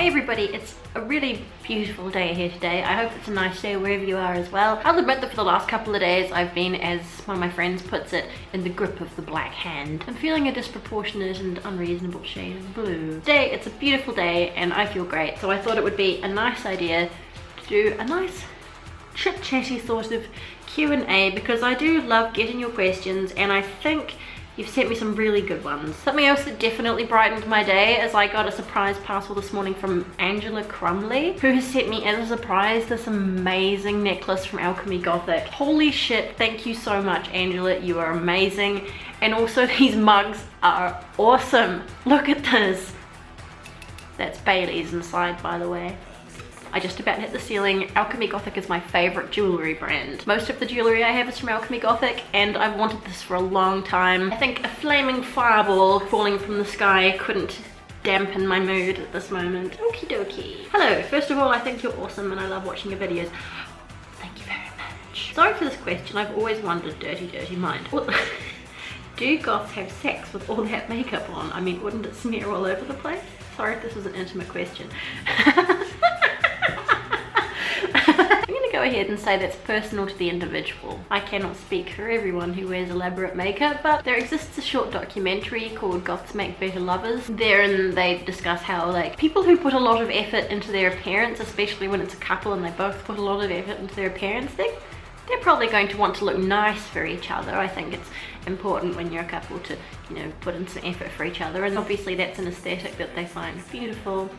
Hey everybody, it's a really beautiful day here today. I hope it's a nice day wherever you are as well. I'll admit that for the last couple of days I've been, as one of my friends puts it, in the grip of the black hand. I'm feeling a disproportionate and unreasonable shade of blue. Today it's a beautiful day and I feel great, so I thought it would be a nice idea to do a nice chit-chatty sort of Q&A, because I do love getting your questions and I think you've sent me some really good ones. Something else that definitely brightened my day is I got a surprise parcel this morning from Angela Crumley, who has sent me as a surprise this amazing necklace from Alchemy Gothic. Holy shit, thank you so much, Angela, you are amazing. And also these mugs are awesome. Look at this. That's Bailey's inside, by the way. I just about hit the ceiling. Alchemy Gothic is my favorite jewelry brand. Most of the jewelry I have is from Alchemy Gothic and I've wanted this for a long time. I think a flaming fireball falling from the sky couldn't dampen my mood at this moment. Okie dokie. Hello, first of all, I think you're awesome and I love watching your videos. Thank you very much. Sorry for this question, I've always wondered, dirty mind. Do goths have sex with all that makeup on? I mean, wouldn't it smear all over the place? Sorry if this was an intimate question. Go ahead and say that's personal to the individual. I cannot speak for everyone who wears elaborate makeup, but there exists a short documentary called Goths Make Better Lovers. Therein they discuss how, like, people who put a lot of effort into their appearance, especially when it's a couple and they both put a lot of effort into their appearance, they're probably going to want to look nice for each other. I think it's important when you're a couple to, you know, put in some effort for each other, and obviously that's an aesthetic that they find beautiful.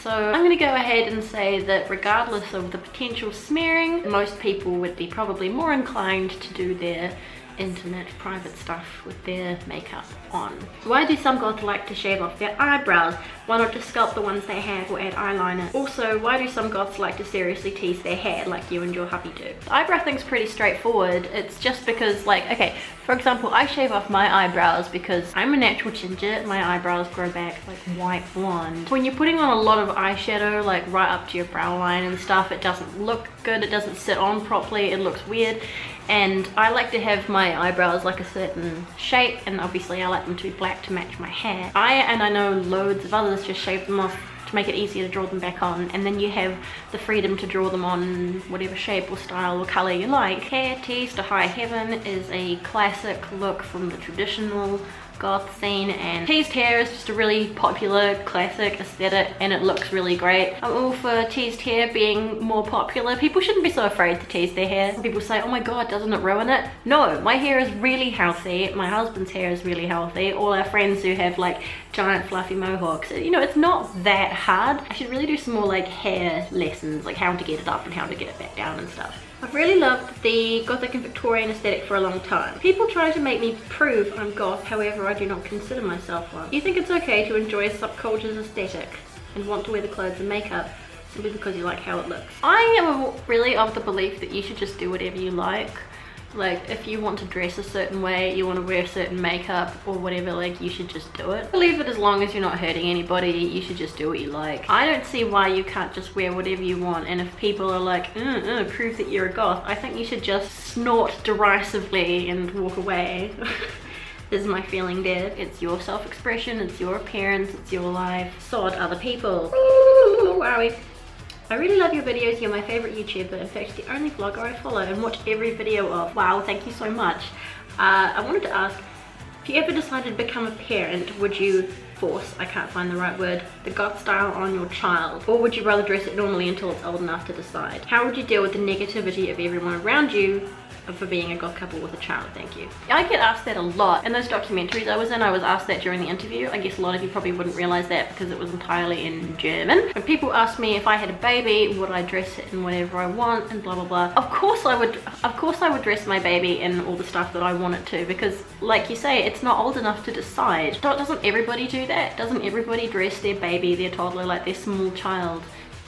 So I'm going to go ahead and say that regardless of the potential smearing, most people would be probably more inclined to do their intimate private stuff with their makeup on. Why do some goths like to shave off their eyebrows? Why not just sculpt the ones they have or add eyeliner? Also, why do some goths like to seriously tease their hair like you and your hubby do? The eyebrow thing's pretty straightforward. It's just because, like, okay, for example, I shave off my eyebrows because I'm a natural ginger. My eyebrows grow back like white blonde. When you're putting on a lot of eyeshadow, like right up to your brow line and stuff, it doesn't look good, it doesn't sit on properly, it looks weird. And I like to have my eyebrows like a certain shape, and obviously I like them to be black to match my hair. I know loads of others just shave them off to make it easier to draw them back on, and then you have the freedom to draw them on whatever shape or style or color you like. Hair teased to high heaven is a classic look from the traditional goth scene, and teased hair is just a really popular classic aesthetic and it looks really great. I'm all for teased hair being more popular. People shouldn't be so afraid to tease their hair. People say, oh my god, doesn't it ruin it? No, my hair is really healthy, my husband's hair is really healthy, all our friends who have like giant fluffy mohawks, you know, it's not that hard. I should really do some more like hair lessons, like how to get it up and how to get it back down and stuff. I've really loved the Gothic and Victorian aesthetic for a long time. People try to make me prove I'm goth, however I do not consider myself one. Do you think it's okay to enjoy a subculture's aesthetic and want to wear the clothes and makeup simply because you like how it looks? I am really of the belief that you should just do whatever you like. Like, if you want to dress a certain way, you want to wear certain makeup or whatever, like, you should just do it. I believe that as long as you're not hurting anybody, you should just do what you like. I don't see why you can't just wear whatever you want, and if people are like, prove that you're a goth, I think you should just snort derisively and walk away. This is my feeling there. It's your self-expression, it's your appearance, it's your life. Sod other people. Wowie. I really love your videos, you're my favorite YouTuber, in fact the only vlogger I follow and watch every video of. Wow, thank you so much. I wanted to ask, if you ever decided to become a parent, would you force, I can't find the right word, the goth style on your child? Or would you rather dress it normally until it's old enough to decide? How would you deal with the negativity of everyone around you for being a goth couple with a child? Thank you. I get asked that a lot. In those documentaries I was in, I was asked that during the interview. I guess a lot of you probably wouldn't realize that because it was entirely in German. When people ask me if I had a baby, would I dress it in whatever I want and blah blah blah. Of course I would dress my baby in all the stuff that I want it to, because like you say, it's not old enough to decide. Doesn't everybody do that? Doesn't everybody dress their baby, their toddler, like their small child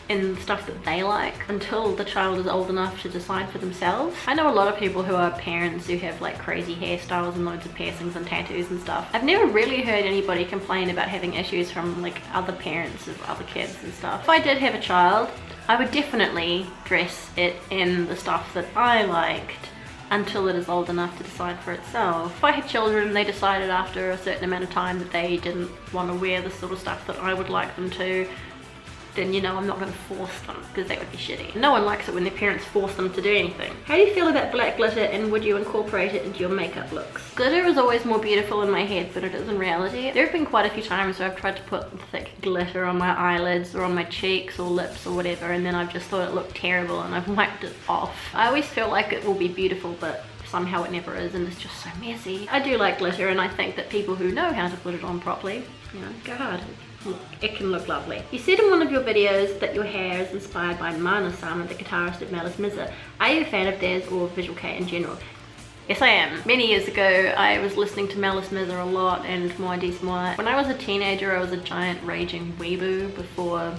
in stuff that they like until the child is old enough to decide for themselves? I know a lot of people who are parents who have like crazy hairstyles and loads of piercings and tattoos and stuff. I've never really heard anybody complain about having issues from like other parents of other kids and stuff. If I did have a child, I would definitely dress it in the stuff that I liked until it is old enough to decide for itself. If I had children and they decided after a certain amount of time that they didn't want to wear the sort of stuff that I would like them to, then you know I'm not going to force them, because that would be shitty. No one likes it when their parents force them to do anything. How do you feel about black glitter, and would you incorporate it into your makeup looks? Glitter is always more beautiful in my head than it is in reality. There have been quite a few times where I've tried to put thick glitter on my eyelids or on my cheeks or lips or whatever, and then I've just thought it looked terrible and I've wiped it off. I always feel like it will be beautiful, but somehow it never is, and it's just so messy. I do like glitter, and I think that people who know how to put it on properly, you know, go hard. It can look lovely. You said in one of your videos that your hair is inspired by Mana-sama, the guitarist of Malice Mizer. Are you a fan of theirs or Visual K in general? Yes, I am. Many years ago, I was listening to Malice Mizer a lot and Moi Dis Moi. When I was a teenager, I was a giant raging weeboo before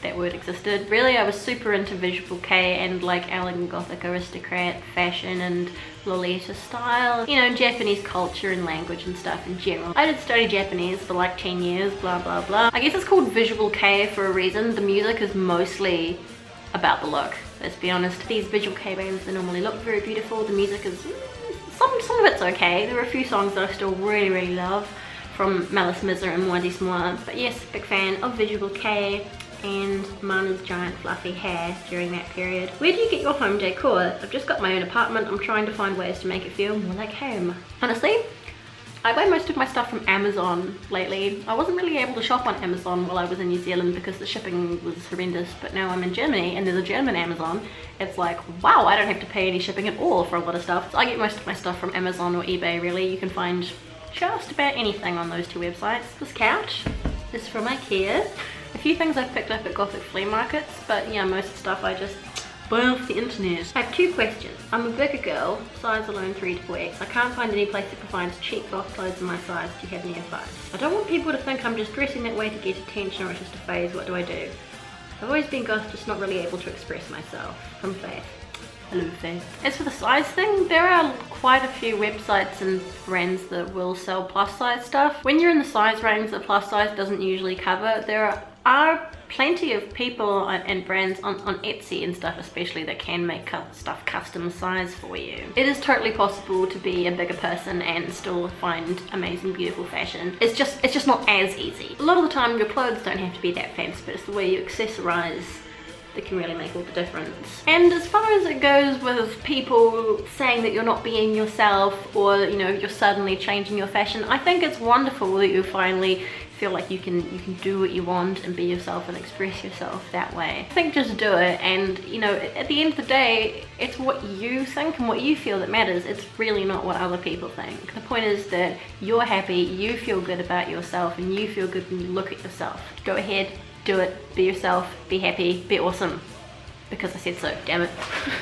that word existed. Really, I was super into Visual K and like elegant gothic aristocrat fashion and Lolita style, you know, Japanese culture and language and stuff in general. I did study Japanese for like 10 years, blah blah blah. I guess it's called Visual K for a reason. The music is mostly about the look, let's be honest. These Visual K bands, they normally look very beautiful. The music is, some of it's okay. There are a few songs that I still really love from Malice Mizer and Moi Dis Moi. But yes, big fan of Visual K and Mana's giant fluffy hair during that period. Where do you get your home decor? I've just got my own apartment. I'm trying to find ways to make it feel more like home. Honestly, I buy most of my stuff from Amazon lately. I wasn't really able to shop on Amazon while I was in New Zealand because the shipping was horrendous, but now I'm in Germany and there's a German Amazon. It's like, wow, I don't have to pay any shipping at all for a lot of stuff. So I get most of my stuff from Amazon or eBay, really. You can find just about anything on those two websites. This couch is from IKEA. A few things I've picked up at Gothic flea markets, but yeah, most stuff I just buy off the internet. I have two questions. I'm a bigger girl, size alone 3 to 4X. I can't find any place that provides cheap goth clothes in my size. Do you have any advice? I don't want people to think I'm just dressing that way to get attention or it's just a phase. What do I do? I've always been goth, just not really able to express myself. From Faith. Hello, Faith. As for the size thing, there are quite a few websites and brands that will sell plus size stuff. When you're in the size range that plus size doesn't usually cover, there are plenty of people and brands on Etsy and stuff especially that can make stuff custom size for you. It is totally possible to be a bigger person and still find amazing beautiful fashion. It's just not as easy. A lot of the time your clothes don't have to be that fancy, but it's the way you accessorize that can really make all the difference. And as far as it goes with people saying that you're not being yourself, or you know, you're suddenly changing your fashion, I think it's wonderful that you finally feel like you can do what you want and be yourself and express yourself that way. I think just do it, and you know, at the end of the day, it's what you think and what you feel that matters. It's really not what other people think. The point is that you're happy, you feel good about yourself, and you feel good when you look at yourself. Go ahead, do it, be yourself, be happy, be awesome. Because I said so, damn it.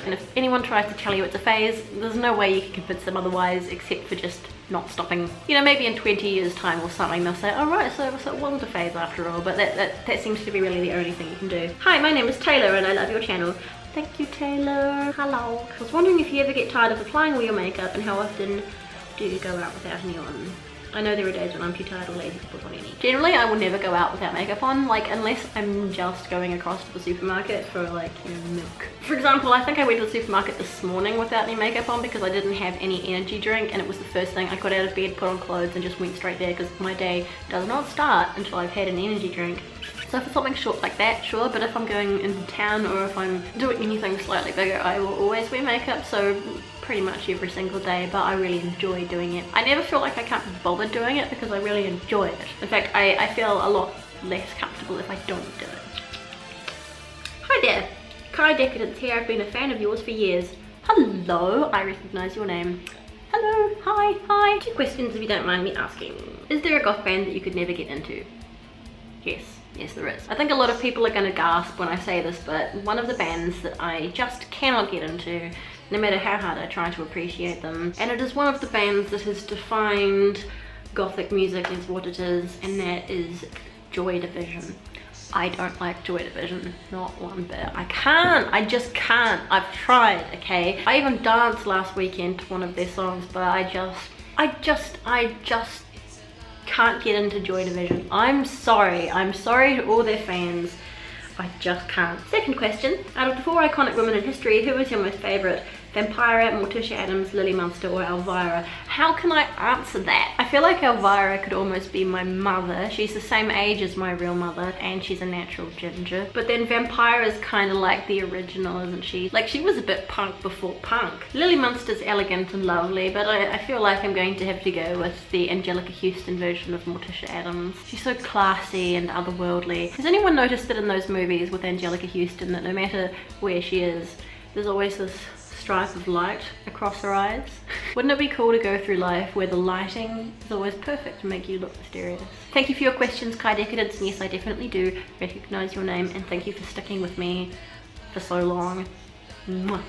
And if anyone tries to tell you it's a phase, there's no way you can convince them otherwise except for just not stopping. You know, maybe in 20 years time or something they'll say, oh right, so it wasn't a phase after all, but that seems to be really the only thing you can do. Hi, my name is Taylor and I love your channel. Thank you, Taylor. Hello. I was wondering if you ever get tired of applying all your makeup and how often do you go out without any on? I know there are days when I'm too tired or lazy to put on any. Generally, I will never go out without makeup on, like unless I'm just going across to the supermarket for like, you know, milk. For example, I think I went to the supermarket this morning without any makeup on because I didn't have any energy drink, and it was the first thing I got out of bed, put on clothes and just went straight there because my day does not start until I've had an energy drink. So for something short like that, sure, but if I'm going into town or if I'm doing anything slightly bigger, I will always wear makeup, so pretty much every single day, but I really enjoy doing it. I never feel like I can't be bothered doing it because I really enjoy it. In fact, I feel a lot less comfortable if I don't do it. Hi there, Kai Decadence here. I've been a fan of yours for years. Hello, I recognize your name. Hello, hi. 2 questions if you don't mind me asking. Is there a goth band that you could never get into? Yes, there is. I think a lot of people are gonna gasp when I say this, but one of the bands that I just cannot get into, no matter how hard I try to appreciate them, and it is one of the bands that has defined gothic music as what it is, and that is Joy Division. I don't like Joy Division, not one bit. I just can't. I've tried, okay? I even danced last weekend to one of their songs, but I just can't get into Joy Division. I'm sorry to all their fans. I just can't. Second question, out of the 4 iconic women in history, who is your most favourite? Vampira, Morticia Addams, Lily Munster, or Elvira? How can I answer that? I feel like Elvira could almost be my mother. She's the same age as my real mother, and she's a natural ginger. But then Vampira is kind of like the original, isn't she? Like, she was a bit punk before punk. Lily Munster's elegant and lovely, but I feel like I'm going to have to go with the Angelica Houston version of Morticia Addams. She's so classy and otherworldly. Has anyone noticed that in those movies with Angelica Houston, that no matter where she is, there's always this stripe of light across her eyes? Wouldn't it be cool to go through life where the lighting is always perfect to make you look mysterious? Thank you for your questions, Kai Decadence, and yes, I definitely do recognize your name, and thank you for sticking with me for so long. Mwah.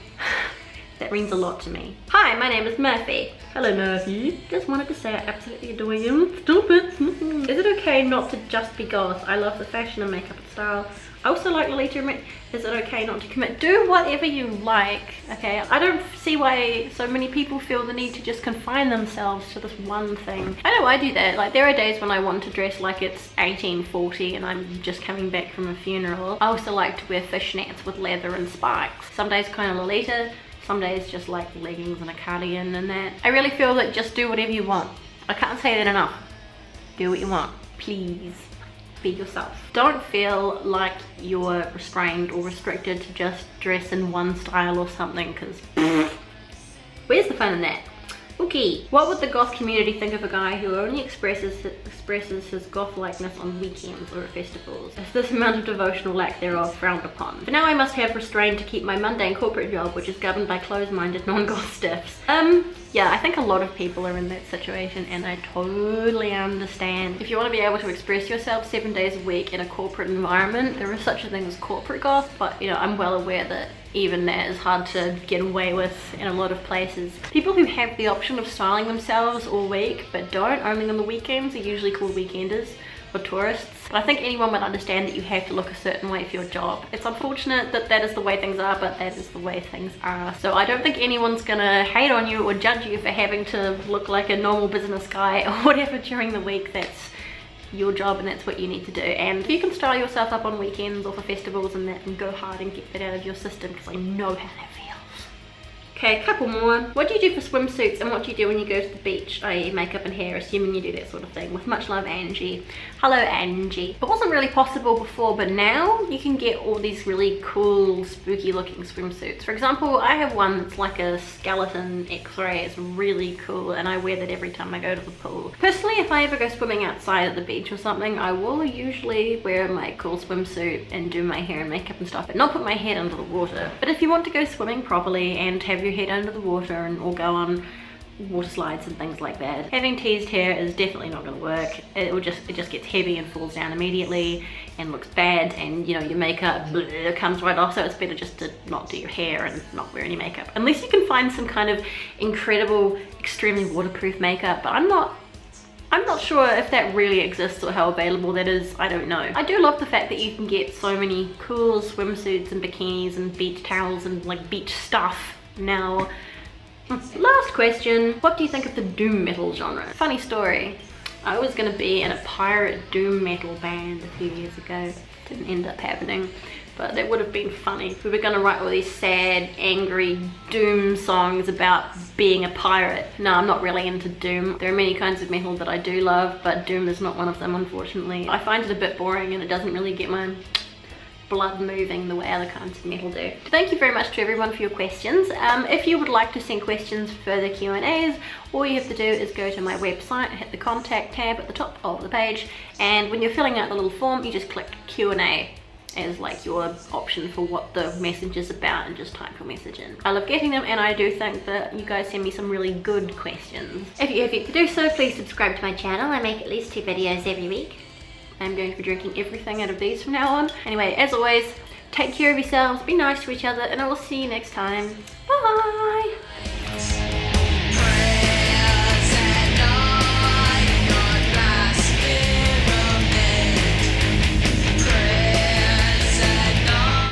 That means a lot to me. Hi, my name is Murphy. Hello, Murphy. Just wanted to say I absolutely adore you. Stop it. Is it okay not to just be goth? I love the fashion and makeup and style. I also like Lolita. Is it okay not to commit? Do whatever you like, okay? I don't see why so many people feel the need to just confine themselves to this one thing. I know I do that. Like, there are days when I want to dress like it's 1840 and I'm just coming back from a funeral. I also like to wear fishnets with leather and spikes. Some days kind of Lolita, some days just like leggings and a cardigan and that. I really feel that just do whatever you want. I can't say that enough. Do what you want, please. Be yourself. Don't feel like you're restrained or restricted to just dress in one style or something, because where's the fun in that? Okay, what would the goth community think of a guy who only expresses his goth likeness on weekends or at festivals? Is this amount of devotion or lack thereof frowned upon? For now I must have restraint to keep my mundane corporate job, which is governed by closed-minded non-goth stiffs. Yeah, I think a lot of people are in that situation, and I totally understand. If you want to be able to express yourself 7 days a week in a corporate environment, there is such a thing as corporate goth, but you know, I'm well aware that even that is hard to get away with in a lot of places. People who have the option of styling themselves all week but don't, only on the weekends, are usually called weekenders or tourists. But I think anyone would understand that you have to look a certain way for your job. It's unfortunate that that is the way things are, but that is the way things are. So I don't think anyone's gonna hate on you or judge you for having to look like a normal business guy or whatever during the week. That's your job and that's what you need to do. And if you can style yourself up on weekends or for festivals and that, and go hard and get that out of your system, because I know how that feels. Okay, a couple more. What do you do for swimsuits and what do you do when you go to the beach, i.e. makeup and hair, assuming you do that sort of thing? With much love, Angie. Hello, Angie. It wasn't really possible before, but now you can get all these really cool, spooky looking swimsuits. For example, I have one that's like a skeleton x-ray. It's really cool, and I wear that every time I go to the pool. Personally, if I ever go swimming outside at the beach or something, I will usually wear my cool swimsuit and do my hair and makeup and stuff, but not put my head under the water. But if you want to go swimming properly and have your head under the water and or go on water slides and things like that, having teased hair is definitely not going to work. It just gets heavy and falls down immediately and looks bad, and you know, your makeup comes right off. So it's better just to not do your hair and not wear any makeup, unless you can find some kind of incredible, extremely waterproof makeup. But I'm not sure if that really exists or how available that is. I don't know. I do love the fact that you can get so many cool swimsuits and bikinis and beach towels and like beach stuff now. Last question. What do you think of the doom metal genre? Funny story. I was gonna be in a pirate doom metal band a few years ago. Didn't end up happening, but that would have been funny. We were gonna write all these sad, angry doom songs about being a pirate. No, I'm not really into doom. There are many kinds of metal that I do love, but doom is not one of them, unfortunately. I find it a bit boring and it doesn't really get my blood moving the way other kinds of metal do. Thank you very much to everyone for your questions. If you would like to send questions for further Q&As, all you have to do is go to my website, hit the contact tab at the top of the page, and when you're filling out the little form, you just click Q&A as like your option for what the message is about, and just type your message in. I love getting them, and I do think that you guys send me some really good questions. If you have yet to do so, please subscribe to my channel. I make at least 2 videos every week. I'm going to be drinking everything out of these from now on. Anyway, as always, take care of yourselves, be nice to each other, and I will see you next time. Bye!